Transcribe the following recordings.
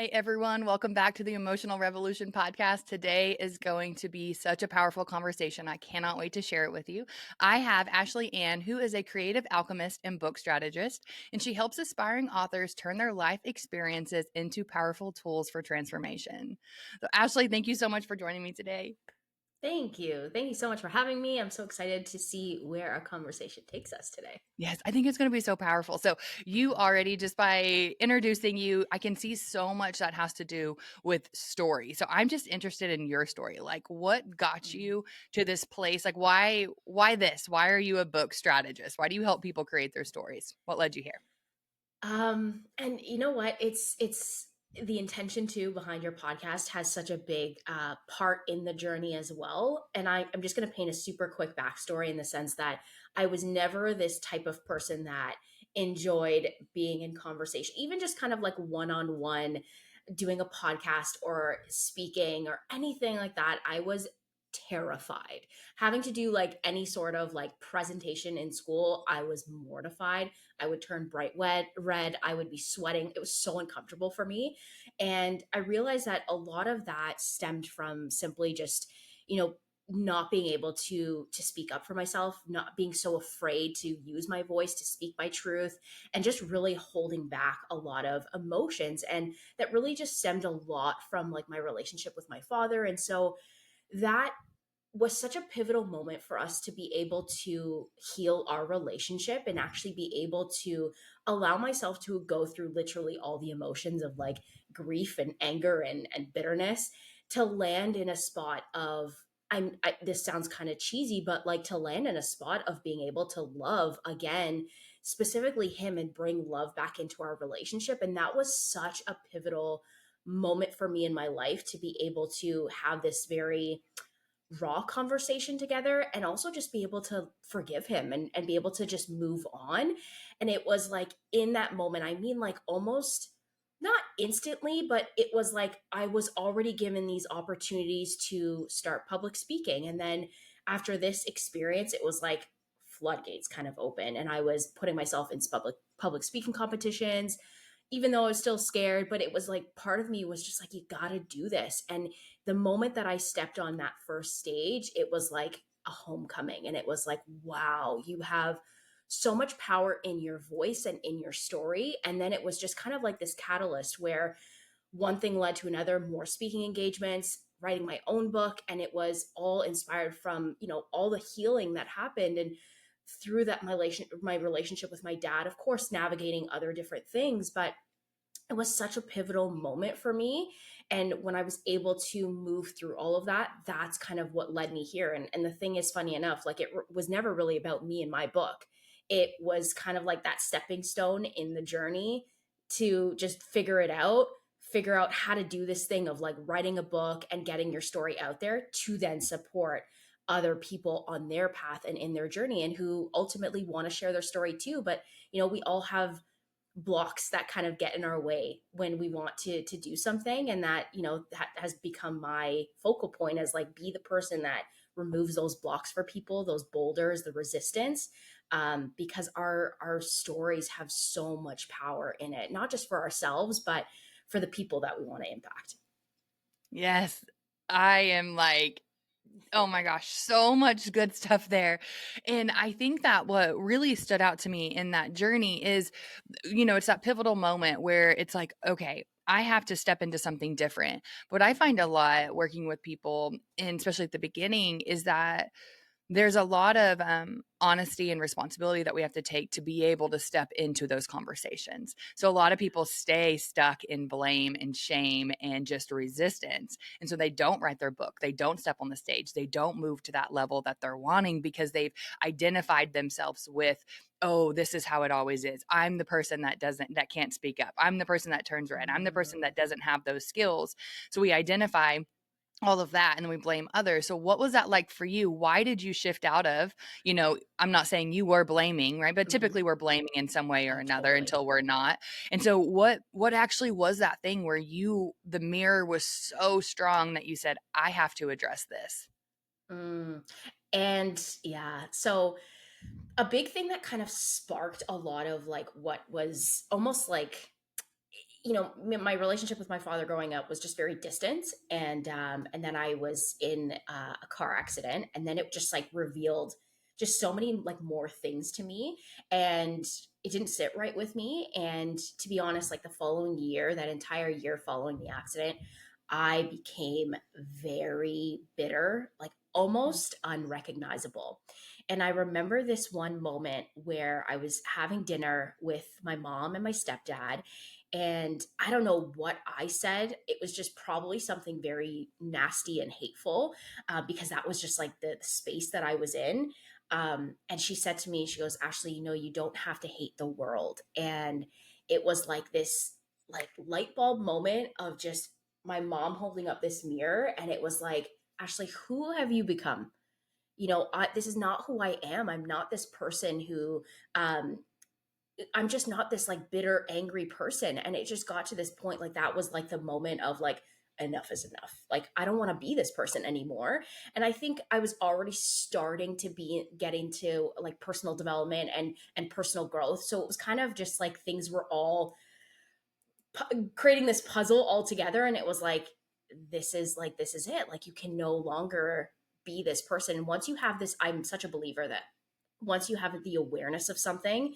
Hey everyone, welcome back to the Emotional Revolution podcast. Today is going to be such a powerful conversation. I cannot wait to share it with you. I have Ashley Ann, who is a creative alchemist and book strategist, and she helps aspiring authors turn their life experiences into powerful tools for transformation. So, Ashley, thank you so much for joining me today. Thank you. Thank you so much for having me. I'm so excited to see where our conversation takes us today. Yes, I think it's going to be so powerful. So, you already, just by introducing you, I can see so much that has to do with story. So, I'm just interested in your story. Like, what got Mm. you to this place? Like, why this? Why are you a book strategist? Why do you help people create their stories? What led you here? And you know what? It's the intention too behind your podcast has such a big part in the journey as well. And I'm just going to paint a super quick backstory in the sense that I was never this type of person that enjoyed being in conversation, even just kind of like one on one, doing a podcast or speaking or anything like that. I was terrified having to do like any sort of like presentation in school. I was mortified. I would turn bright red. I would be sweating. It was so uncomfortable for me. And I realized that a lot of that stemmed from simply just, you know, not being able to speak up for myself, not being so afraid to use my voice to speak my truth, and just really holding back a lot of emotions. And that really just stemmed a lot from like my relationship with my father. And so that was such a pivotal moment for us to be able to heal our relationship and actually be able to allow myself to go through literally all the emotions of like grief and anger and bitterness to land in a spot of this sounds kind of cheesy, but like to land in a spot of being able to love again, specifically him, and bring love back into our relationship. And that was such a pivotal moment for me in my life to be able to have this very raw conversation together and also just be able to forgive him and be able to just move on. And it was like in that moment, I mean, like almost not instantly, but it was like I was already given these opportunities to start public speaking. And then after this experience, it was like floodgates kind of open. And I was putting myself in public speaking competitions, even though I was still scared, but it was like part of me was just like, you got to do this. And the moment that I stepped on that first stage, it was like a homecoming. And it was like, wow, you have so much power in your voice and in your story. And then it was just kind of like this catalyst where one thing led to another, more speaking engagements, writing my own book. And it was all inspired from, all the healing that happened. And through that, my relationship with my dad, of course, navigating other different things, but it was such a pivotal moment for me. And when I was able to move through all of that, that's kind of what led me here. And the thing is, funny enough, like was never really about me and my book. It was kind of like that stepping stone in the journey to just figure out how to do this thing of like writing a book and getting your story out there to then support other people on their path and in their journey and who ultimately want to share their story too. But, we all have blocks that kind of get in our way when we want to do something, and that that has become my focal point as like be the person that removes those blocks for people, those boulders, the resistance, because our stories have so much power in it, not just for ourselves but for the people that we want to impact. Yes, I am like, oh my gosh, so much good stuff there. And I think that what really stood out to me in that journey is, it's that pivotal moment where it's like, okay, I have to step into something different. What I find a lot working with people, and especially at the beginning, is that there's a lot of honesty and responsibility that we have to take to be able to step into those conversations. So a lot of people stay stuck in blame and shame and just resistance. And so they don't write their book. They don't step on the stage. They don't move to that level that they're wanting because they've identified themselves with, oh, this is how it always is. I'm the person that can't speak up. I'm the person that turns red. I'm the person Mm. that doesn't have those skills. So we identify all of that and then we blame others. So what was that like for you? Why did you shift out of, I'm not saying you were blaming, right? But Mhm. typically we're blaming in some way or Oh, another totally. until we're not. And so what actually was that thing where the mirror was so strong that you said, I have to address this? Mm. And yeah, so a big thing that kind of sparked a lot of like what was almost like my relationship with my father growing up was just very distant, and then I was in a car accident, and then it just like revealed just so many like more things to me, and it didn't sit right with me. And to be honest, like the following year, that entire year following the accident, I became very bitter, like almost unrecognizable. And I remember this one moment where I was having dinner with my mom and my stepdad, and I don't know what I said. It was just probably something very nasty and hateful, because that was just like the space that I was in. And she said to me, she goes, Ashley, you don't have to hate the world. And it was like this like light bulb moment of just my mom holding up this mirror. And it was like, Ashley, who have you become? This is not who I am. I'm not this person who, um, I'm just not this like bitter, angry person. And it just got to this point, like that was like the moment of like, enough is enough. Like, I don't want to be this person anymore. And I think I was already starting to get into like personal development and personal growth. So it was kind of just like things were all creating this puzzle all together. And it was like, this is it. Like, you can no longer be this person. And once you have this, I'm such a believer that once you have the awareness of something,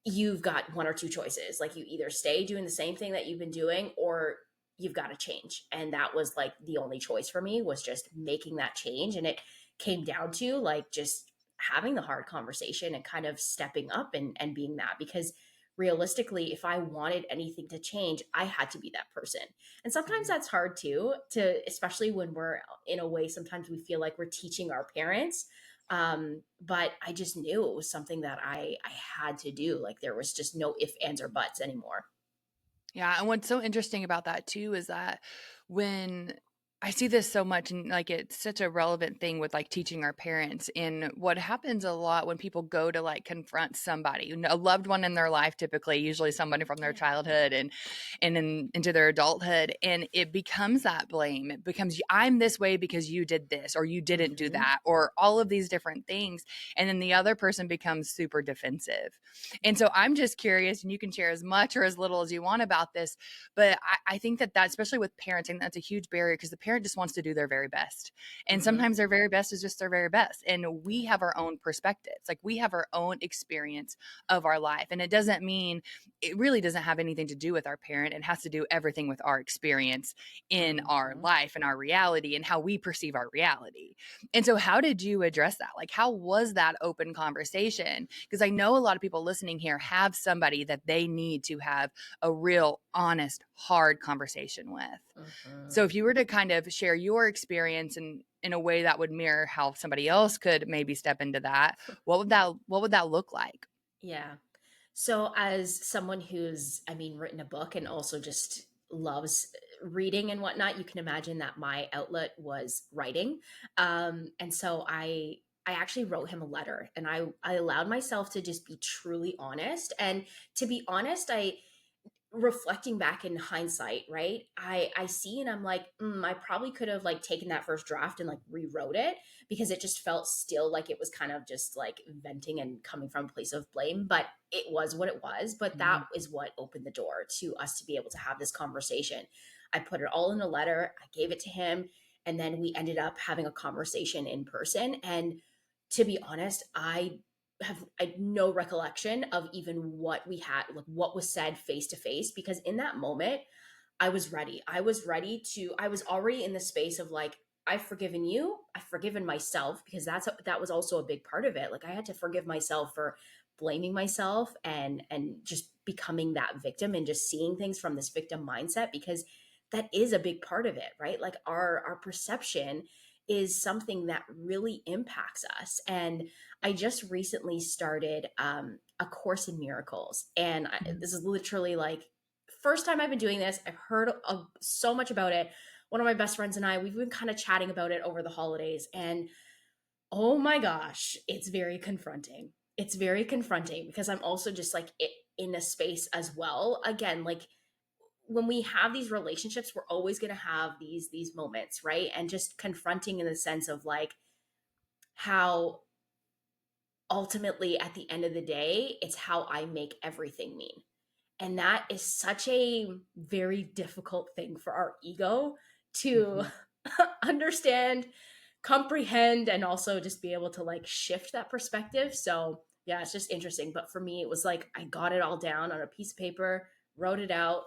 you've got one or two choices. Like, you either stay doing the same thing that you've been doing, or you've got to change. And that was like the only choice for me, was just making that change. And it came down to like just having the hard conversation and kind of stepping up and being that, because realistically, if I wanted anything to change, I had to be that person. And sometimes Mhm. that's hard too, to especially when we're in a way, sometimes we feel like we're teaching our parents. But I just knew it was something that I had to do. Like, there was just no ifs, ands, or buts anymore. Yeah, and what's so interesting about that too is that when I see this so much, and like it's such a relevant thing with like teaching our parents, and what happens a lot when people go to like confront somebody, a loved one in their life, typically, usually somebody from their Yeah. childhood and into their adulthood, and it becomes that blame. It becomes, I'm this way because you did this or you didn't do Mm-hmm. that, or all of these different things, and then the other person becomes super defensive. And so I'm just curious, and you can share as much or as little as you want about this, but I think that especially with parenting, that's a huge barrier because the parent just wants to do their very best. And Mm-hmm. sometimes their very best is just their very best. And we Yeah. have our own perspectives. Like, we have our own experience of our life. And it doesn't mean, it really doesn't have anything to do with our parent. It has to do everything with our experience in our Mm-hmm. life and our reality and how we perceive our reality. And so, how did you address that? Like, how was that open conversation? Because I know a lot of people listening here have somebody that they need to have a real, honest, hard conversation with. So, Mm-hmm. if you were to kind of share your experience in a way that would mirror how somebody else could maybe step into that, what would that look like? Yeah. So, as someone who's, I mean, written a book and also just loves reading and whatnot, you can imagine that my outlet was writing. And so I actually wrote him a letter, and I allowed myself to just be truly honest. And to be honest, I reflecting back in hindsight, right? I see and I'm like, I probably could have like taken that first draft and like rewrote it, because it just felt still like it was kind of just like venting and coming from a place of blame. But it was what it was. But that Mhm. is what opened the door to us to be able to have this conversation. I put it all in a letter, I gave it to him, and then we ended up having a conversation in person. And to be honest, I had no recollection of even what we had, like what was said face to face, because in that moment, I was ready. I was already in the space of like, I've forgiven you. I've forgiven myself, because that was also a big part of it. Like, I had to forgive myself for blaming myself and just becoming that victim and just seeing things from this victim mindset, because that is a big part of it, right? Like, our perception is something that really impacts us. And I just recently started a course in miracles, and this is literally like first time I've been doing this. I've heard so much about it. One of my best friends and I, we've been kind of chatting about it over the holidays, and oh my gosh, it's very confronting. It's very confronting, because I'm also just like in a space as well. Again, like, when we have these relationships, we're always going to have these moments, right? And just confronting in the sense of like how ultimately at the end of the day, it's how I make everything mean. And that is such a very difficult thing for our ego to Mhm. understand, comprehend, and also just be able to like shift that perspective. So, yeah, it's just interesting. But for me, it was like I got it all down on a piece of paper, wrote it out,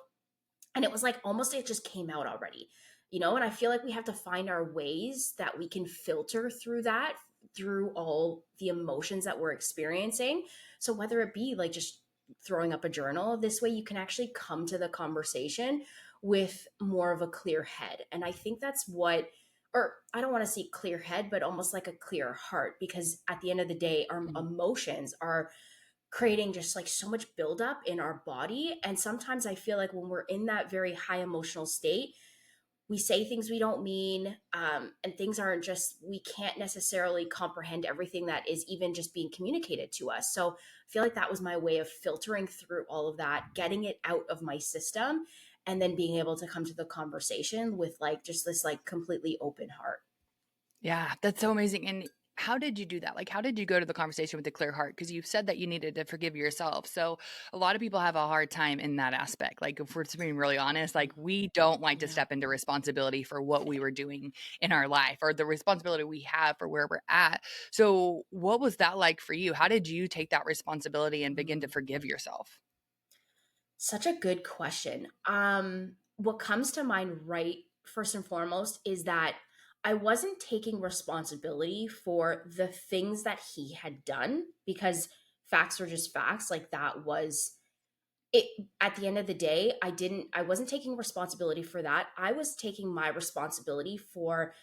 and it was like almost it just came out already, and I feel like we have to find our ways that we can filter through that, through all the emotions that we're experiencing. So whether it be like just throwing up a journal, this way you can actually come to the conversation with more of a clear head. And I think that's what, or I don't want to say clear head, but almost like a clear heart, because at the end of the day our Mhm. emotions are creating just like so much buildup in our body. And sometimes I feel like when we're in that very high emotional state, we say things we don't mean, and things aren't just, we can't necessarily comprehend everything that is even just being communicated to us. So I feel like that was my way of filtering through all of that, getting it out of my system, and then being able to come to the conversation with like just this like completely open heart. Yeah, that's so amazing. And how did you do that? Like, how did you go to the conversation with a clear heart? Because you said that you needed to forgive yourself. So a lot of people have a hard time in that aspect. Like, if we're just being really honest, like we don't like to Yeah. step into responsibility for what we were doing in our life or the responsibility we have for where we're at. So what was that like for you? How did you take that responsibility and begin to Mm. forgive yourself? Such a good question. What comes to mind right first and foremost is that I wasn't taking responsibility for the things that he had done, because facts are just facts. Like that was it. At the end of the day, I wasn't taking responsibility for that. I was taking my responsibility for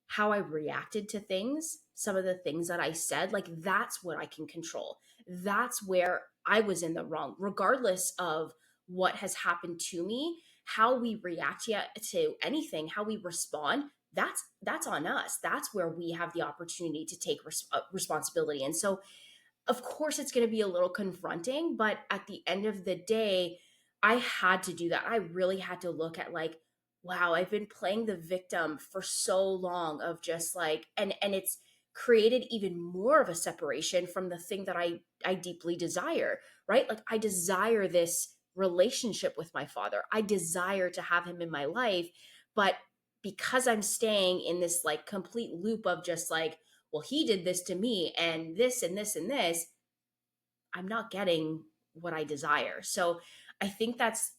how I reacted to things, some of the things that I said. Like that's what I can control. That's where I was in the wrong, regardless of what has happened to me. How we react to anything, how we respond, that's on us. That's where we have the opportunity to take responsibility. And so of course it's going to be a little confronting, but at the end of the day, I had to do that. I really had to look at like, wow, I've been playing the victim for so long, of just like, and it's created even more of a separation from the thing that I deeply desire, right? Like I desire this relationship with my father. I desire to have him in my life, but because I'm staying in this like complete loop of just like, well, he did this to me and this and this and this, I'm not getting what I desire. So I think that's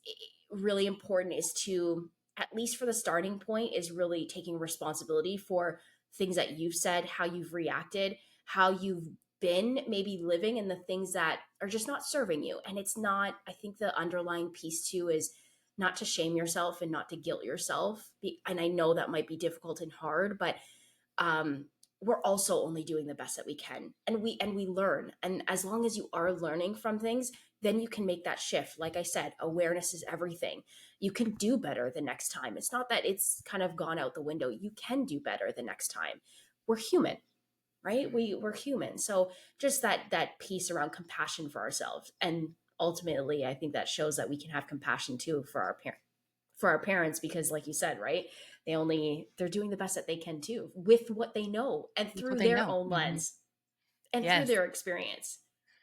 really important, is to, at least for the starting point, is really taking responsibility for things that you've said, how you've reacted, how you've been maybe living, and the things that are just not serving you. And it's not, I think the underlying piece too is not to shame yourself and not to guilt yourself. And I know that might be difficult and hard, but um, we're also only doing the best that we can, and we learn. And as long as you are learning from things, then you can make that shift. Like I said, awareness is everything. You can do better the next time. It's not that it's kind of gone out the window. You can do better the next time. We're human, right? We're human. So just that piece around compassion for ourselves, and ultimately I think that shows that we can have compassion too for our parents, because like you said, right, they're doing the best that they can too with what they know and That's what through they their know. own Mhm. lens and through Yes. their experience.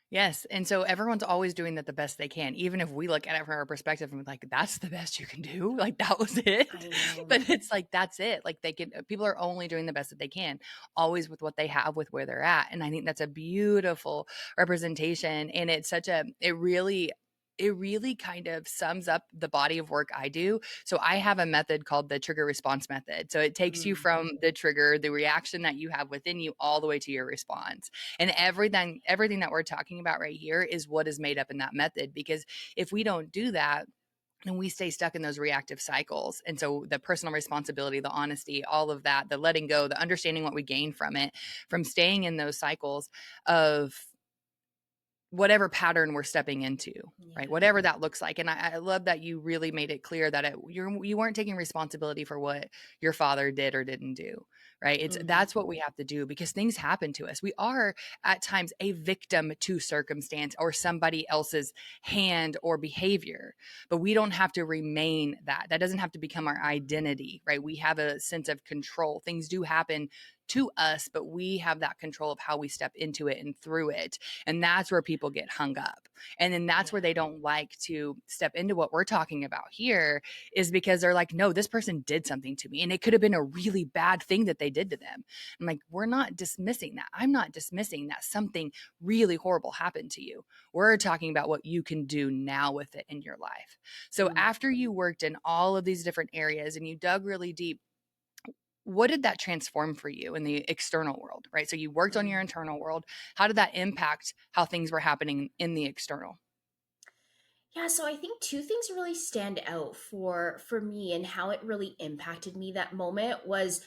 Yes, and so everyone's always doing that the best they can, even if we look at it from our perspective and we're like, "That's the best you can do?" Like, that was it? I know. But it's like, that's it. Like, they can people are only doing the best that they can, always with what they have, with where they're at, and I think that's a beautiful representation, and it's such a it really kind of sums up the body of work I do. So I have a method called the trigger response method. So it takes you Mm, from the trigger, the reaction that you have within you, all the way to your response. And everything that we're talking about right here is what is made up in that method, because if we don't do that, and we stay stuck in those reactive cycles. And so the personal responsibility, the honesty, all of that, the letting go, the understanding what we gain from it, from staying in those cycles of whatever pattern we're stepping into, right? yeah. Whatever that looks like. And I love that you really made it clear that you weren't taking responsibility for what your father did or didn't do, right? It's Hmm. that's what we have to do, because things happen to us. We are at times a victim to circumstance or somebody else's hand or behavior, but we don't have to remain that. That doesn't have to become our identity, right? We have a sense of control. Things do happen to us, but we have that control of how we step into it and through it. And that's where people get hung up. And then that's where Yeah. they don't like to step into what we're talking about here, is because they're like, no, this person did something to me. And it could have been a really bad thing that they did to them. I'm like, we're not dismissing that. I'm not dismissing that something really horrible happened to you. We're talking about what you can do now with it in your life. So Mm. after you worked in all of these different areas and you dug really deep, what did that transform for you in the external world, right? So you worked on your Mm. internal world. How did that impact how things were happening in the external? Yeah, so I think two things really stand out for me and how it really impacted me that moment was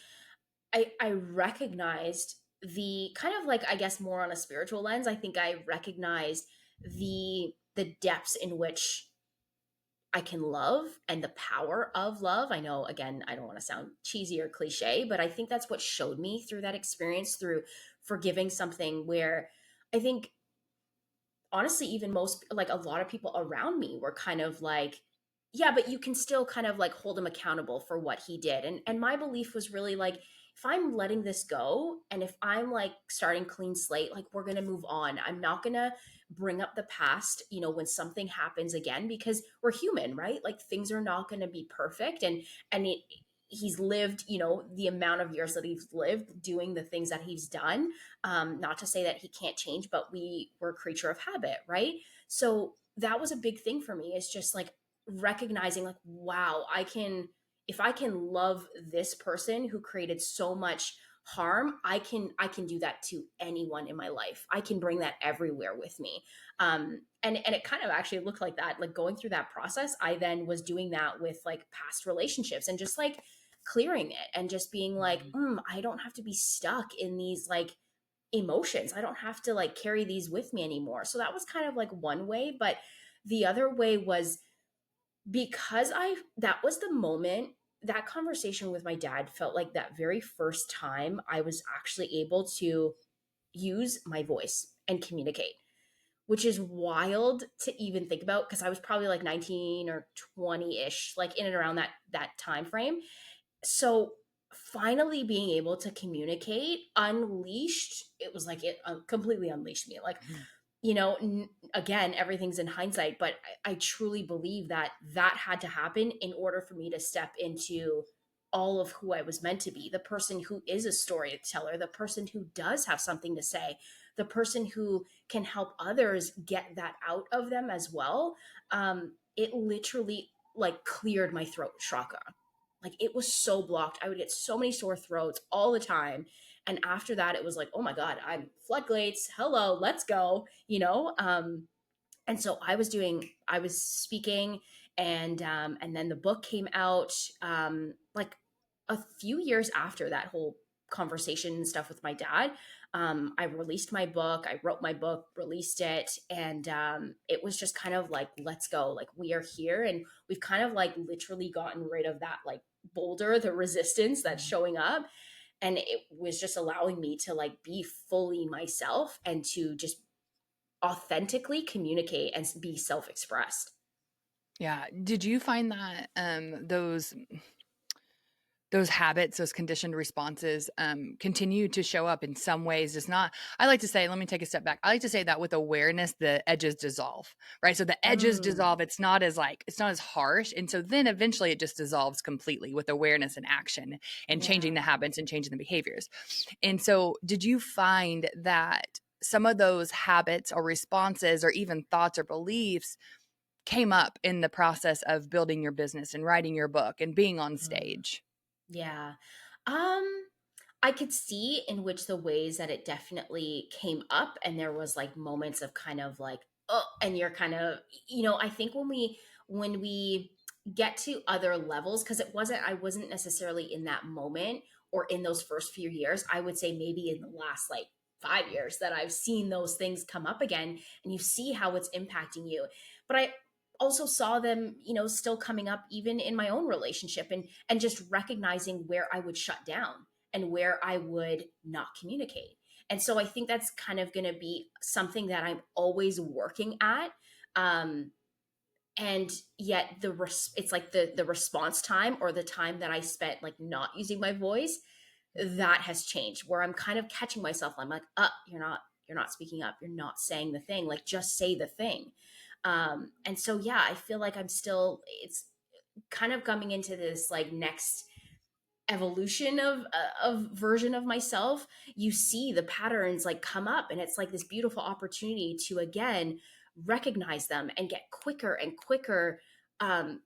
I recognized the kind of like I guess more on a spiritual lens. I think I recognized the depths in which I can love and the power of love. I know again, I don't want to sound cheesy or cliche, but I think that's what showed me through that experience through forgiving something where I think honestly even most like a lot of people around me were kind of like yeah but you can still kind of like hold him accountable for what he did and my belief was really like if I'm letting this go and if I'm like starting clean slate like we're going to move on. I'm not going to bring up the past when something happens again because we're human, right? Like things are not going to be perfect and he's lived the amount of years that he's lived doing the things that he's done. Not to say that he can't change, but we're a creature of habit, right? So that was a big thing for me. It's just like recognizing, like, wow, if I can love this person who created so much harm, I can do that to anyone in my life. I can bring that everywhere with me. And it kind of actually looked like that. Like going through that process, I then was doing that with like past relationships and just like clearing it and just being like, Mhm. I don't have to be stuck in these like emotions. I don't have to like carry these with me anymore. So that was kind of like one way, but the other way was because that was the moment that conversation with my dad felt like that very first time I was actually able to use my voice and communicate, which is wild to even think about because I was probably like 19 or 20ish, like in and around that time frame. So finally being able to communicate unleashed, it was like it completely unleashed me. Like Mhm. again, everything's in hindsight, but I truly believe that that had to happen in order for me to step into all of who I was meant to be, the person who is a storyteller, the person who does have something to say, the person who can help others get that out of them as well. It literally like cleared my throat chakra. Like it was so blocked. I would get so many sore throats all the time. And after that, it was like, oh my God, I'm floodgates. Hello, let's go. And so I was speaking, and then the book came out like a few years after that whole conversation and stuff with my dad. I released my book, I wrote my book, released it, and it was just kind of like, let's go. Like we are here, and we've kind of like literally gotten rid of that like boulder, the resistance that's showing up, and it was just allowing me to like be fully myself and to just authentically communicate and be self-expressed. Yeah. Did you find that those habits, those conditioned responses, continue to show up in some ways? It's not, I like to say, let me take a step back. I like to say that with awareness, the edges dissolve, right? So the edges Mm, dissolve. It's not as harsh. And so then eventually it just dissolves completely with awareness and action and changing yeah. the habits and changing the behaviors. And so did you find that some of those habits or responses or even thoughts or beliefs came up in the process of building your business and writing your book and being on Mm, stage? yeah. Um, I could see in which the ways that it definitely came up, and there was like moments of kind of like, oh, and you're kind of, I think when we get to other levels, because I wasn't necessarily in that moment or in those first few years. I would say maybe in the last like 5 years that I've seen those things come up again, and you see how it's impacting you. But I also saw them, still coming up even in my own relationship, and just recognizing where I would shut down and where I would not communicate. And so I think that's kind of going to be something that I'm always working at. Um, and yet it's like the response time or the time that I spent like not using my voice that has changed, where I'm kind of catching myself. I'm like, you're not speaking up. You're not saying the thing. Like, just say the thing. And so, yeah, I feel like it's kind of coming into this like next evolution of version of myself. You see the patterns like come up, and it's like this beautiful opportunity to again recognize them and get quicker and quicker, um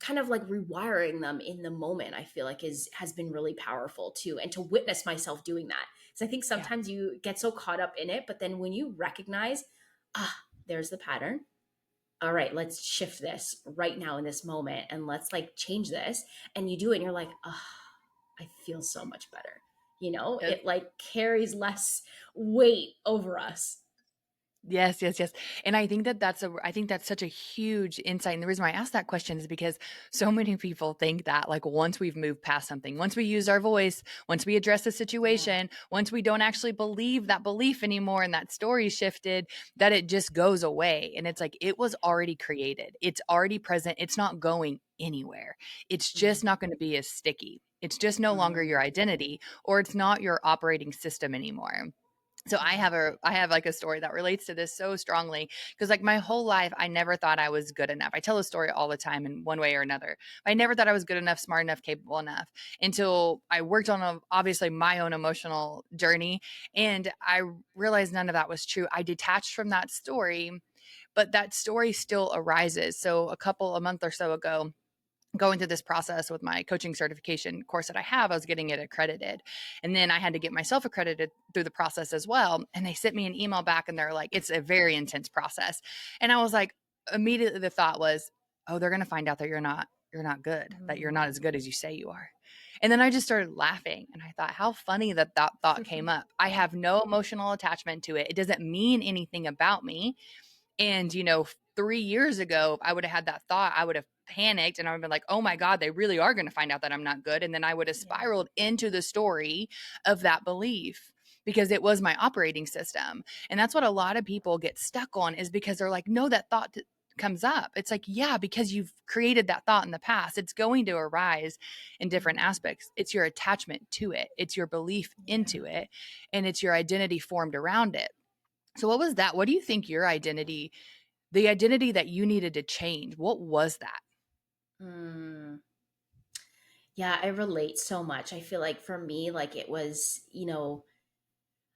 kind of like rewiring them in the moment. I feel like is has been really powerful too, and to witness myself doing that, because I think Yeah. sometimes you get so caught up in it, but then when you recognize, there's the pattern, all right, let's shift this right now in this moment, and let's like change this, and you do it and you're like, I feel so much better. Yes. It like carries less weight over us. Yes, yes, yes. And I think that's such a huge insight. And the reason why I asked that question is because so many people think that like once we've moved past something, once we use our voice, once we address a Yeah. situation, once we don't actually believe that belief anymore and that story shifted, that it just goes away. And it's like it was already created. It's already present. It's not going anywhere. It's just Mm, not going to be as sticky. It's just no longer your mm, identity, or it's not your operating system anymore. So yeah. I have like a story that relates to this so strongly, because like my whole life I never thought I was good enough. I tell a story all the time in one way or another. I never thought I was good enough, smart enough, capable enough, until I worked on obviously my own emotional journey, and I realized none of that was true. I detached from that story, but that story still arises. So a month or so ago, going through this process with my coaching certification course that I have, I was getting it accredited. And then I had to get myself accredited through the process as well. And they sent me an email back and they're like, it's a very intense process. And I was like, immediately the thought was, oh, they're going to find out that you're not good, that you're not as Mm. good as you say you are. And then I just started laughing and I thought, how funny that that thought came up. I have no emotional attachment to it. It doesn't mean anything about me. And, 3 years ago, if I would have had that thought, I would have panicked and I would have been like, oh my God, they really are going to find out that I'm not good. And then I would have Yeah. spiraled into the story of that belief because it was my operating system. And that's what a lot of people get stuck on, is because they're like, no, that thought comes up. It's like, yeah, because you've created that thought in the past, it's going to arise in different Mm, aspects. It's your attachment to it, it's your belief into yeah. it, and it's your identity formed around it. So, what was that? What do you think the identity that you needed to change, what was that? Mm. Yeah, I relate so much. I feel like for me, like it was,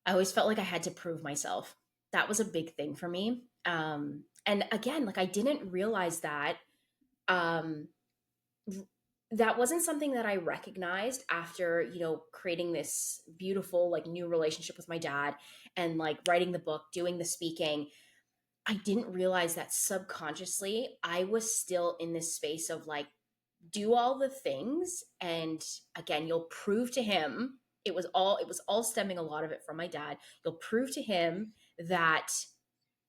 I always felt like I had to prove myself. That was a big thing for me. And again, like I didn't realize that. Um, that wasn't something that I recognized after, creating this beautiful, like new relationship with my dad and like writing the book, doing the speaking. I didn't realize that subconsciously I was still in this space of like, do all the things, and again, you'll prove to him, it was all stemming, a lot of it, from my dad. You'll prove to him that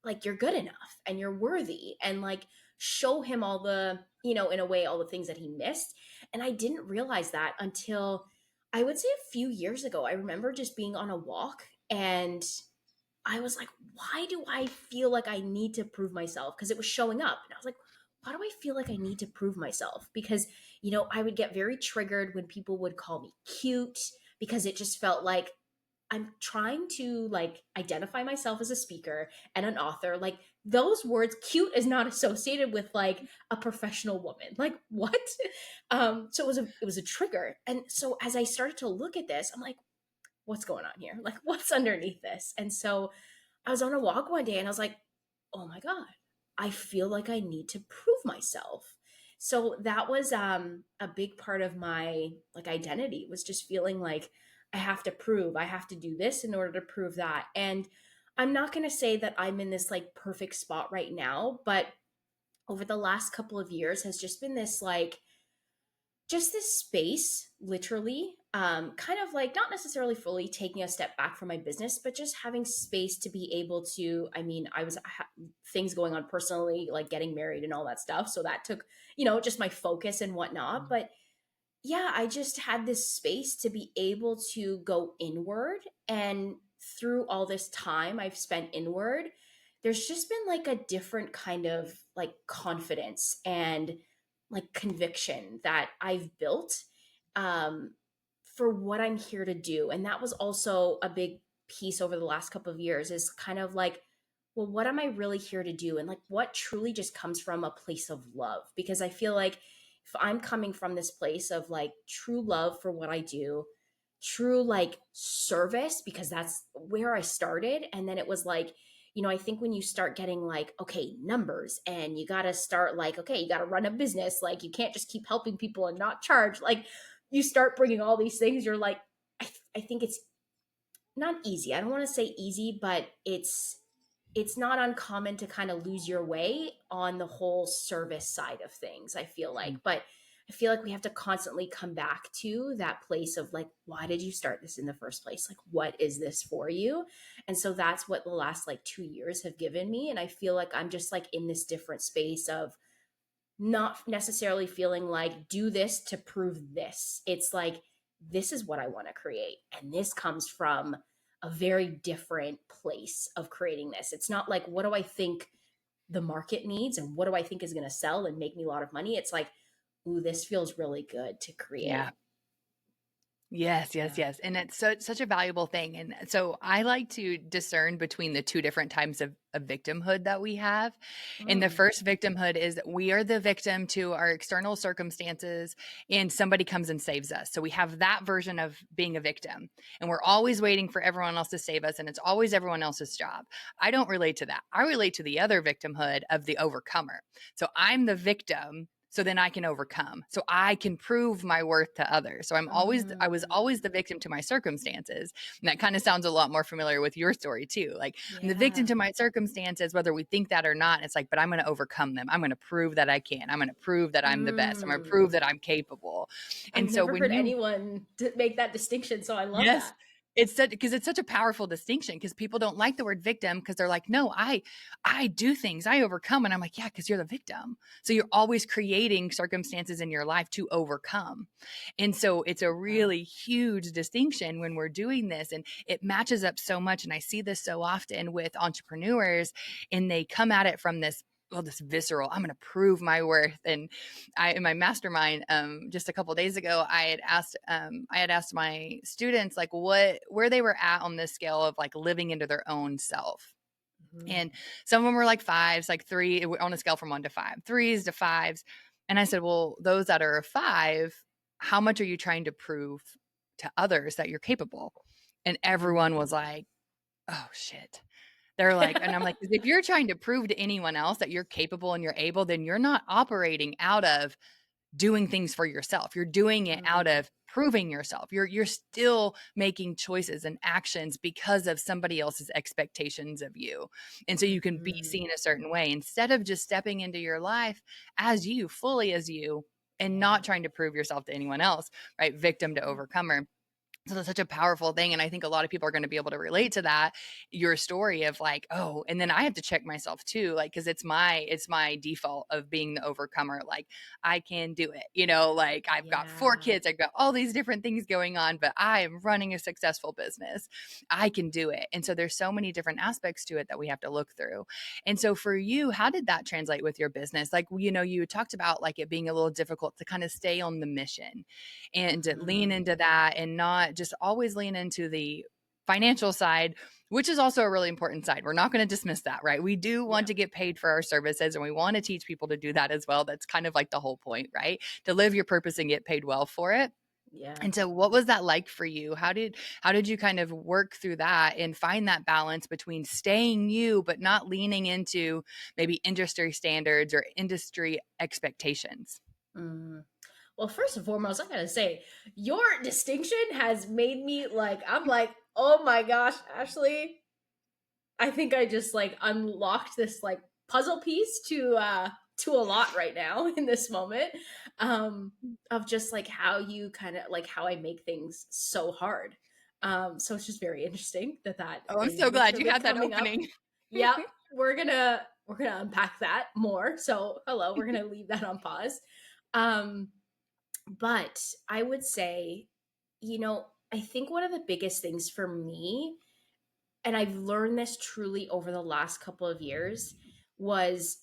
like you're good enough and you're worthy, and like show him all the, in a way, all the things that he missed. And I didn't realize that until, I would say, a few years ago. I remember just being on a walk, and I was like, why do I feel like I need to prove myself? Because it was showing up. And I was like, why do I feel like I need to prove myself? Because, I would get very triggered when people would call me cute, because it just felt like I'm trying to like identify myself as a speaker and an author. Like those words, cute is not associated with like a professional woman. Like what? So it was a trigger. And so as I started to look at this, I'm like, what's going on here? Like what's underneath this? And so I was on a walk one day and I was like, oh my God, I feel like I need to prove myself. So that was a big part of my like identity, was just feeling like I have to prove, I have to do this in order to prove that. And I'm not going to say that I'm in this like perfect spot right now, but over the last couple of years has just been this like, just this space, literally, kind of like not necessarily fully taking a step back from my business, but just having space to be able to, I mean, things going on personally, like getting married and all that stuff, so that took, just my focus and whatnot. But yeah, I just had this space to be able to go inward. And through all this time I've spent inward, there's just been like a different kind of like confidence and like conviction that I've built, um, for what I'm here to do. And that was also a big piece over the last couple of years, is kind of like, well, what am I really here to do? And like, what truly just comes from a place of love? Because I feel like if I'm coming from this place of like true love for what I do, true like service, because that's where I started. And then it was like, I think when you start getting like, okay, numbers, and you got to start like, okay, you got to run a business, like you can't just keep helping people and not charge. Like you start bringing all these things, you're like, I think it's not easy. I don't want to say easy, but it's not uncommon to kind of lose your way on the whole service side of things, I feel like. But I feel like we have to constantly come back to that place of like, why did you start this in the first place? Like, what is this for you? And so that's what the last like 2 years have given me. And I feel like I'm just like in this different space of not necessarily feeling like do this to prove this. It's like, this is what I want to create. And this comes from a very different place of creating this. It's not like, what do I think the market needs and what do I think is going to sell and make me a lot of money? It's like, ooh, this feels really good to Yeah. create. Yes, yes, Yeah. yes. And it's such a valuable thing. And so I like to discern between the two different types of victimhood that we have. And the Mm. first victimhood is that we are the victim to our external circumstances and somebody comes and saves us. So we have that version of being a victim and we're always waiting for everyone else to save us and it's always everyone else's job. I don't relate to that. I relate to the other victimhood of the overcomer. So I'm the victim so then I can overcome. So I can prove my worth to others. So I was Mm. always the victim to my circumstances. And that kind of sounds a lot more familiar with your story too. Like I'm the victim Yeah. to my circumstances, whether we think that or not. It's like, but I'm going to overcome them. I'm going to prove that I can. I'm going to prove that I'm the best. I'm going to Mm. prove that I'm capable. I've And so never when heard you anyone make that distinction. So I love Yes. that. It's such because it's such a powerful distinction because people don't like the word victim because they're like, no, I do things, I overcome. And I'm like, yeah, because you're the victim. So you're always creating circumstances in your life to overcome. And so it's a Yeah. really huge distinction when we're doing this. And it matches up so much. And I see this so often with entrepreneurs, and they come at it from this, well, this visceral, I'm going to prove my worth. And in my mastermind, just a couple of days ago, I had asked my students like where they were at on this scale of like living into their own self. Mhm. And some of them were like fives, like three on a scale from 1 to 5, threes to fives. And I said, well, those that are a five, how much are you trying to prove to others that you're capable? And everyone was like, oh shit. They're like, and I'm like, if you're trying to prove to anyone else that you're capable and you're able, then you're not operating out of doing things for yourself. You're doing it out Mm. of proving yourself. You're still making choices and actions because of somebody else's expectations of you. And so you can be Mhm. seen a certain way instead of just stepping into your life as you, fully as you, and Yeah. not trying to prove yourself to anyone else, right? Victim to Yeah. overcomer. So that's such a powerful thing. And I think a lot of people are going to be able to relate to that. Your story of like, oh, and then I have to check myself too, like, cause it's my default of being the overcomer. Like I can do it, like I've got 4 kids, I've got all these different things going on, but I am running a successful business. I can do it. And so there's so many different aspects to it that we have to look through. And so for you, how did that translate with your business? Like, you talked about like it being a little difficult to kind of stay on the mission and to lean Mhm. into that and not just always lean into the financial side, which is also a really important side. We're not going to dismiss that, right? We do want Yeah. to get paid for our services and we want to teach people to do that as well. That's kind of like the whole point, right? To live your purpose and get paid well for it. Yeah. And so what was that like for you? How did you kind of work through that and find that balance between staying you but not leaning into maybe industry standards or industry expectations? Mm. Well, first and foremost, I gotta say, your distinction has made me like, I'm like, oh my gosh, Ashley, I think I just like unlocked this like puzzle piece to a lot right now in this moment. Um of just like how you kind of like how I make things so hard. So it's just very interesting that that Oh, I'm is so glad you literally had that coming up. opening. Yep, we're gonna unpack that more. So hello, we're gonna leave that on pause. Um but I would say, I think one of the biggest things for me, and I've learned this truly over the last couple of years, was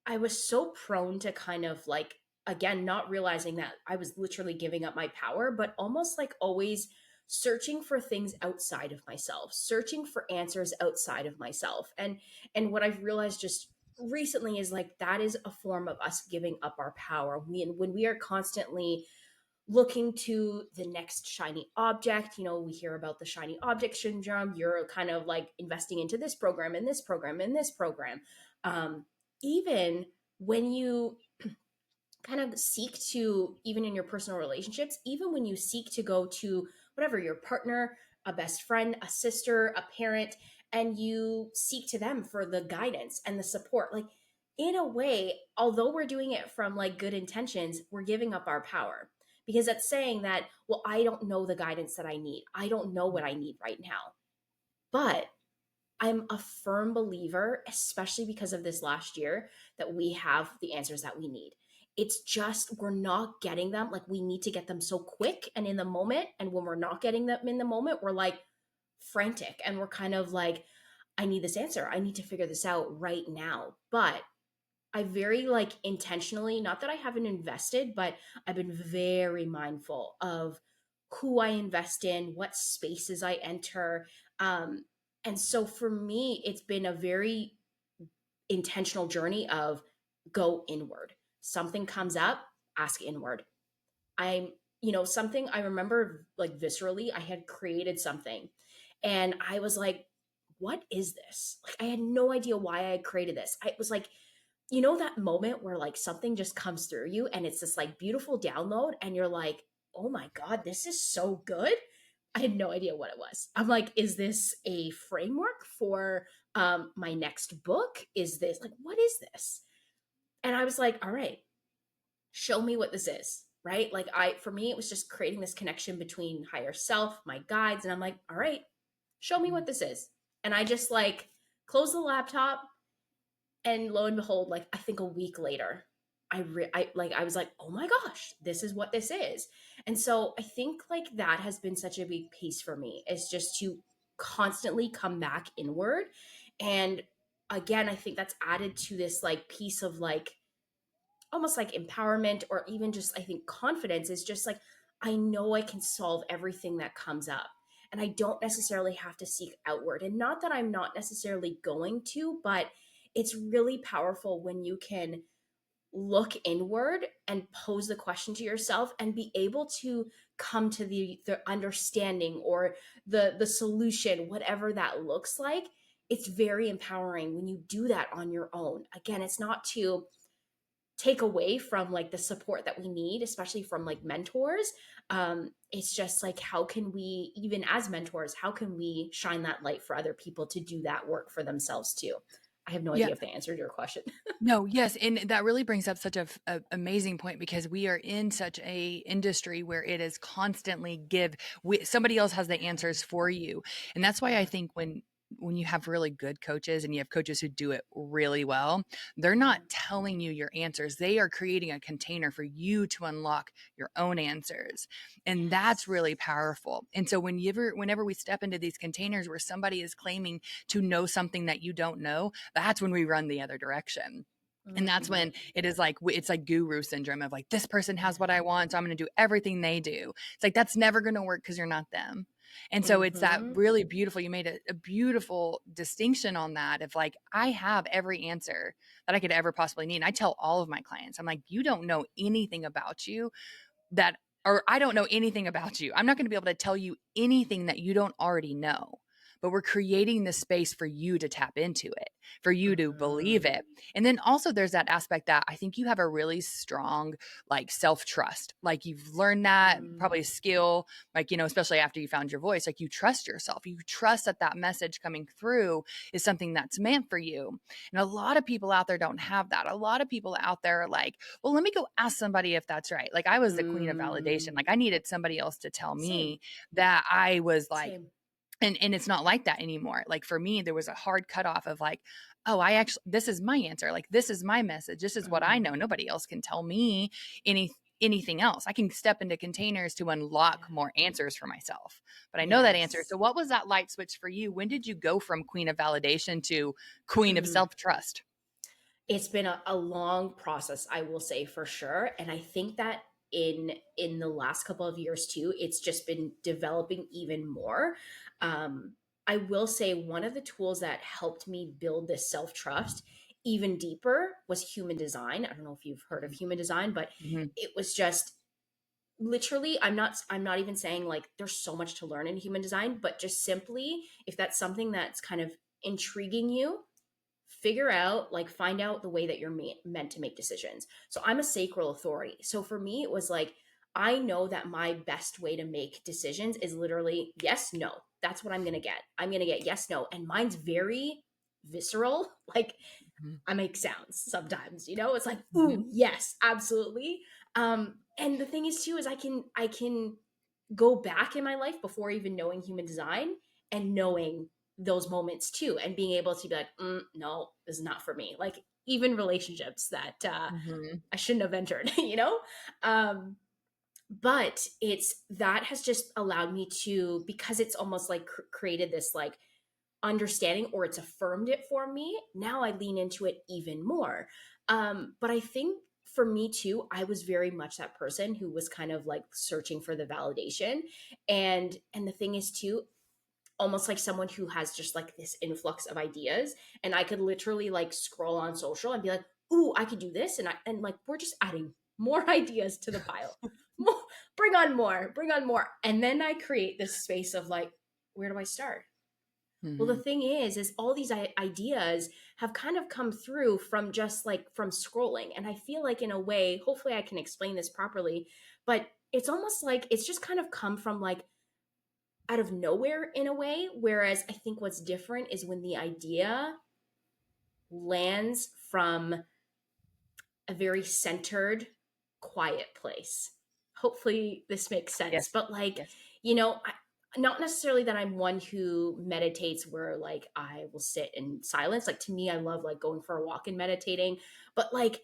I was so prone to kind of like again, not realizing that I was literally giving up my power, but almost like always searching for things outside of myself, searching for answers outside of myself. And what I've realized just recently is like that is a form of us giving up our power. When we are constantly looking to the next shiny object, we hear about the shiny object syndrome. You're kind of like investing into this program and this program and this program. Even when you kind of seek to, even in your personal relationships, even when you seek to go to whatever, your partner, a best friend, a sister, a parent, and you seek to them for the guidance and the support, like in a way, although we're doing it from like good intentions, we're giving up our power, because that's saying that, well, I don't know the guidance that I need, I don't know what I need right now. But I'm a firm believer, especially because of this last year, that we have the answers that we need. It's just we're not getting them. Like we need to get them so quick and in the moment. And when we're not getting them in the moment, we're like frantic and we're kind of like, I need this answer. I need to figure this out right now. But I very like intentionally, not that I haven't invested, but I've been very mindful of who I invest in, what spaces I enter. And so for me, it's been a very intentional journey of go inward. Something comes up, ask inward. I'm, something I remember like viscerally, I had created something and I was like, what is this? Like, I had no idea why I had created this. I was like, that moment where like something just comes through you and it's this like beautiful download and you're like, oh my God, this is so good. I had no idea what it was. I'm like, is this a framework for my next book? Is this like, what is this? And I was like, all right, show me what this is. Right. Like for me, it was just creating this connection between higher self, my guides. And I'm like, all right, show me what this is. And I just like close the laptop, and lo and behold, like I think a week later, I was like, oh my gosh, this is what this is. And so I think like that has been such a big piece for me, is just to constantly come back inward. And again, I think that's added to this like piece of like almost like empowerment, or even just I think confidence, is just like I know I can solve everything that comes up. And I don't necessarily have to seek outward. And not that I'm not necessarily going to, but it's really powerful when you can look inward and pose the question to yourself and be able to come to the understanding or the solution, whatever that looks like. It's very empowering when you do that on your own. Again, it's not to take away from like the support that we need, especially from like mentors. It's just like, how can we, even as mentors, how can we shine that light for other people to do that work for themselves too? I have no Yeah. idea if they answered your question. No, yes, and that really brings up such a amazing point, because we are in such a industry where it is constantly somebody else has the answers for you. And that's why I Yeah. think when you have really good coaches and you have coaches who do it really well, they're not Yeah. telling you your answers. They are creating a container for you to unlock your own answers. And that's Yes. really powerful. And so whenever we step into these containers where somebody is claiming to know something that you don't know, that's when we run the other direction. And that's Mm, when it is like, it's like guru syndrome of like, this person has yeah. what I want, so I'm going to do everything they do. It's like, that's never going to work because you're not them. And so it's that Mm-hmm. really beautiful. You made a beautiful distinction on that of like, I have every answer that I could ever possibly need. And I tell all of my clients, I'm like, you don't know anything about you that, or I don't know anything about you. I'm not going to be able to tell you anything that you don't already know. But we're creating the space for you to tap into it, for you to believe Mm-hmm. it. And then also there's that aspect that I think you have a really strong like self-trust. Like you've learned that Mm, probably a skill, like, especially after you found your voice, like you trust yourself. You trust that that message coming through is something that's meant for you. And a lot of people out there don't have that. A lot of people out there are like, well, let me go ask somebody if that's right. Like I was the queen of validation. mm. Like I needed somebody else to tell Same. me that I was like, Same. and it's not like that anymore. Like for me, there was a hard cutoff of like, oh, I actually, this is my answer. Like this is my message. This is what I Mm, know. Nobody else can tell me anything else. I can step into containers to unlock yeah. more answers for myself. But I know that answer. Yes. So what was that light switch for you? When did you go from queen of validation to queen of Mm. self-trust? It's been a long process, I will say for sure. And I think that in the last couple of years too, it's just been developing even more. Um, I will say one of the tools that helped me build this self-trust even deeper was human design. I don't know if you've heard of human design, but Mhm. it was just literally, I'm not even saying like there's so much to learn in human design, but just simply if that's something that's kind of intriguing you, figure out, like, find out the way that you're meant to make decisions. So I'm a sacral authority. So for me, it was like, I know that my best way to make decisions is literally yes, no. That's what I'm going to get. I'm going to get yes, no. And mine's very visceral. Like, Mhm. I make sounds sometimes, you know, it's like, ooh, Mhm. yes, absolutely. And the thing is too, is I can go back in my life before even knowing human design and knowing those moments too, and being able to be like, no, this is not for me. Like even relationships that Mhm. I shouldn't have entered, you know? Um, but it's that has just allowed me to, because it's almost like created this like understanding, or it's affirmed it for me. Now I lean into it even more. But I think for me too, I was very much that person who was kind of like searching for the validation. And the thing is too, almost like someone who has just like this influx of ideas, and I could literally like scroll on social and be like, ooh, I could do this. And like we're just adding more ideas to the pile. More, bring on more. And then I create this space of like, where do I start? Well, the Mhm. thing is all these ideas have kind of come through from just like from scrolling. And I feel like in a way, hopefully I can explain this properly, but it's almost like it's just kind of come from like out of nowhere in a way. Whereas I think what's different is when the idea lands from a very centered, quiet place. Hopefully, this makes sense. Yes. But like, Yes. you know, not necessarily that I'm one who meditates where like I will sit in silence. Like to me, I love like going for a walk and meditating. But like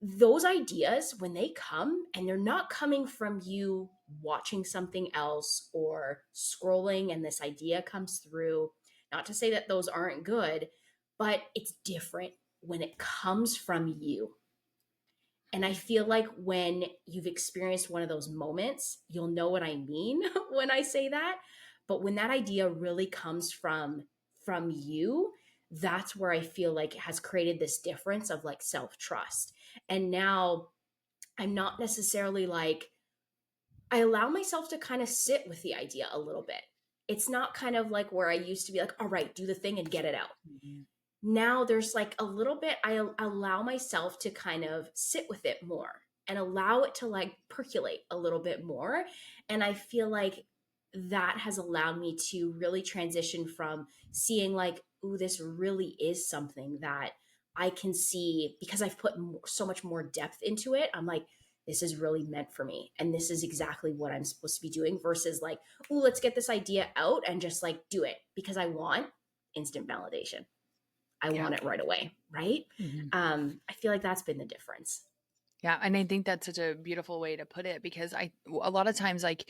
those ideas, when they come and they're not coming from you watching something else or scrolling and this idea comes through, not to say that those aren't good, but it's different when it comes from you. And I feel like when you've experienced one of those moments, you'll know what I mean when I say that. But when that idea really comes from you, that's where I feel like it has created this difference of like self-trust. And now I'm not necessarily like, I allow myself to kind of sit with the idea a little bit. It's not kind of like where I used to be like, all right, do the thing and get it out. Mhm. Now there's like a little bit, allow myself to kind of sit with it more and allow it to like percolate a little bit more. And I feel like that has allowed me to really transition from seeing like, ooh, this really is something that I can see because I've put so much more depth into it. I'm like, this is really meant for me, and this is exactly what I'm supposed to be doing, versus like, ooh, let's get this idea out and just like do it because I want instant validation. I Yeah. want it right away, right? Mhm. I feel like that's been the difference. Yeah, and I think that's such a beautiful way to put it because a lot of times, like,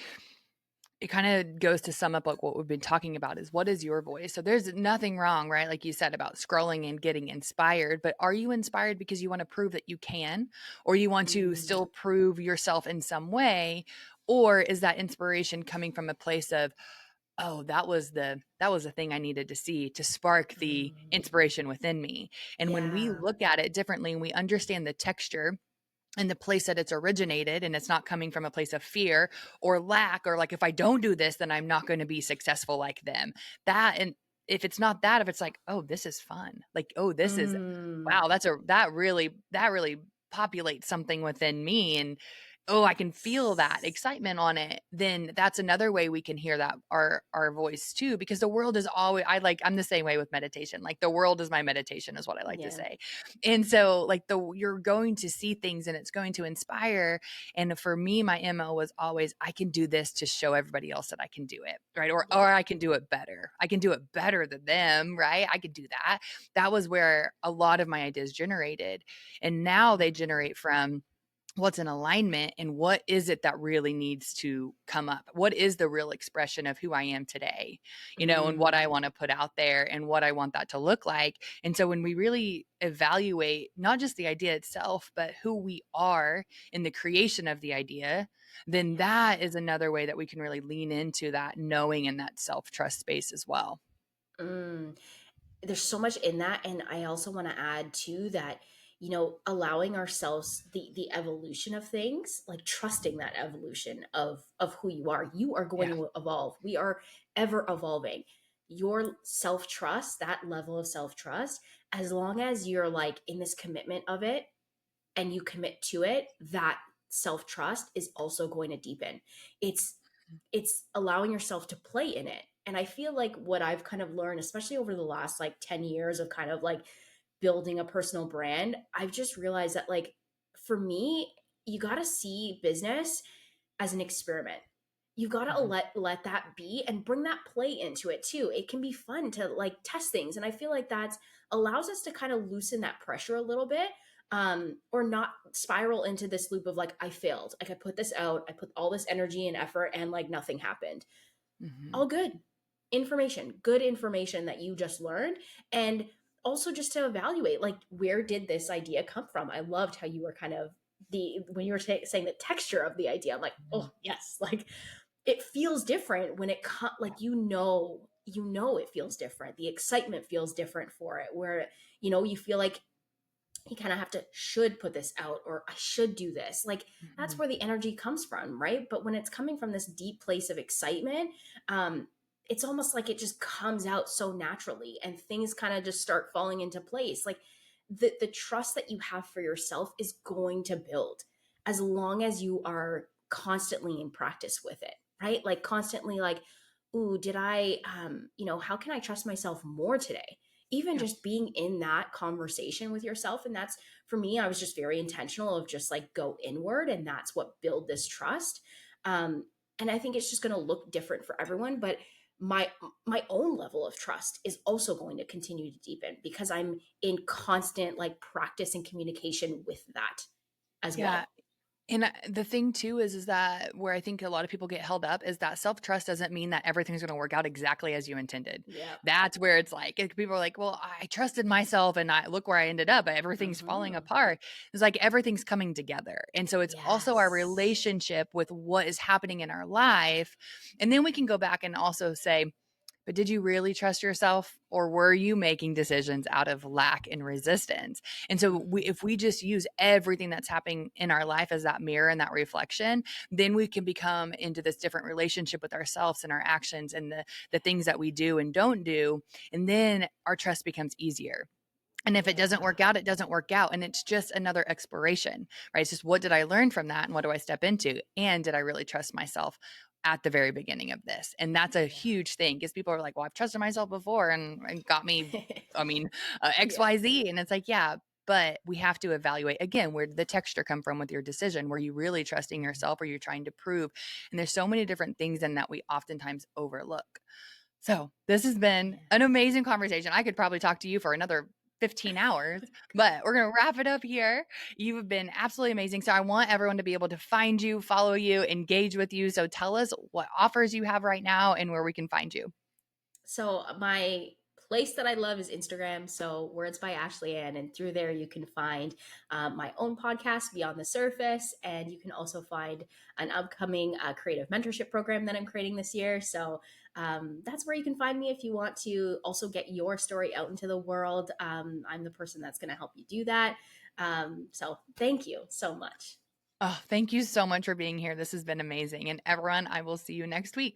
it kind of goes to sum up like what we've been talking about is what is your voice? So there's nothing wrong, right? Like you said about scrolling and getting inspired, but are you inspired because you want to prove that you can, or you want to Mm, still prove yourself in some way? Or is that inspiration coming from a place of, oh, that was the thing I needed to see to spark the mm, inspiration within me? And when we yeah. look at it differently and we understand the texture and the place that it's originated, and it's not coming from a place of fear or lack, or like if I don't do this then I'm not going to be successful like them, that, and if it's not that, if it's like, oh, this is fun, like, oh, this is, Mm, wow, that really populates something within me, and oh, I can feel that excitement on it, then that's another way we can hear that our voice too, because the world is always, I'm the same way with meditation, like the world is my meditation is what I like to yeah. say. And so like you're going to see things and it's going to inspire. And for me, my MO was always, I can do this to show everybody else that I can do it, right? Or Yep. I can do it better. I can do it better than them, right? I could do that. That was where a lot of my ideas generated. And now they Mm, generate from what's in alignment and what is it that really needs to come up? What is the real expression of who I am today, and what I Mm, want to put out there and what I want that to look like. And so when we really evaluate not just the idea itself, but who we are in the creation of the idea, then that yeah. is another way that we can really lean into that knowing and that self trust space as well. Mm. There's so much in that, and I also want to add too that, allowing ourselves the evolution of things, like trusting that evolution of who you are going Yeah. to evolve. We are ever evolving. Your self-trust, that level of self-trust, as long as you're like in this commitment of it and you commit to it, that self-trust is also going to deepen. It's it's allowing yourself to play in it. And I feel like what I've kind of learned, especially over the last like 10 years of kind of like building a personal brand, I've just realized that, like, for me, you got to see business as an experiment. You got to Mhm. let that be and bring that play into it too. It can be fun to like test things, and I feel like that allows us to kind of loosen that pressure a little bit, or not spiral into this loop of like, I failed, like I put this out, I put all this energy and effort, and like nothing happened. Mhm. All good information that you just learned. And also just to evaluate, like, where did this idea come from? I loved how you were kind of the when you were saying the texture of the idea. I'm like, oh Mhm. yes, like it feels different when like, it feels different. The excitement feels different for it, where you feel like you kind of have to should put this out, or I should do this. Like, that's Mhm. where the energy comes from, right? But when it's coming from this deep place of excitement, um it's almost like it just comes out so naturally, and things kind of just start falling into place. Like, the trust that you have for yourself is going to build as long as you are constantly in practice with it, right? Like, constantly, like, ooh, did I how can I trust myself more today? Even Yeah. just being in that conversation with yourself. And that's, for me, I was just very intentional of just like go inward, and that's what build this trust. um and I think it's just going to look different for everyone, but my my own level of trust is also going to continue to deepen because I'm in constant like practice and communication with that as Yeah. well. And the thing too is that where I think a lot of people get held up is that self-trust doesn't mean that everything's gonna work out exactly as you intended. Yeah. That's where it's like, people are like, "Well, I trusted myself and I look where I ended up, but everything's falling Hmm. apart." It's like everything's coming together. And so it's also our Yes. relationship with what is happening in our life. And then we can go back and also say, but did you really trust yourself, or were you making decisions out of lack and resistance? And so Hmm. if we just use everything that's happening in our life as that mirror and that reflection, then we can become into this different relationship with ourselves and our actions and the things that we do and don't do. And then our trust becomes easier. And if it doesn't Yeah. work out, it doesn't work out. And it's just another exploration, right? It's just what did I learn from that and what do I step into? And did I really trust myself at the very beginning of this? And that's a Yeah. huge thing because people are like, well, I've trusted myself before and it got me, I mean, Yeah. XYZ. And it's like, yeah, but we have to evaluate again, where did the texture come from with your decision? Were you really trusting yourself or are you trying to prove? And there's so many different things in that we oftentimes overlook. So this has been Yeah. an amazing conversation. I could probably talk to you for another 15 hours, but we're going to wrap it up here. You've been absolutely amazing. So I want everyone to be able to find you, follow you, engage with you. So tell us what offers you have right now and where we can find you. So my place that I love is Instagram. So Words by Ashley Ann, and through there you can find my own podcast, Beyond the Surface, and you can also find an upcoming creative mentorship program that I'm creating this year. So that's where you can find me if you want to also get your story out into the world. I'm the person that's going to help you do that. So thank you so much. Oh, thank you so much for being here. This has been amazing. And everyone, I will see you next week.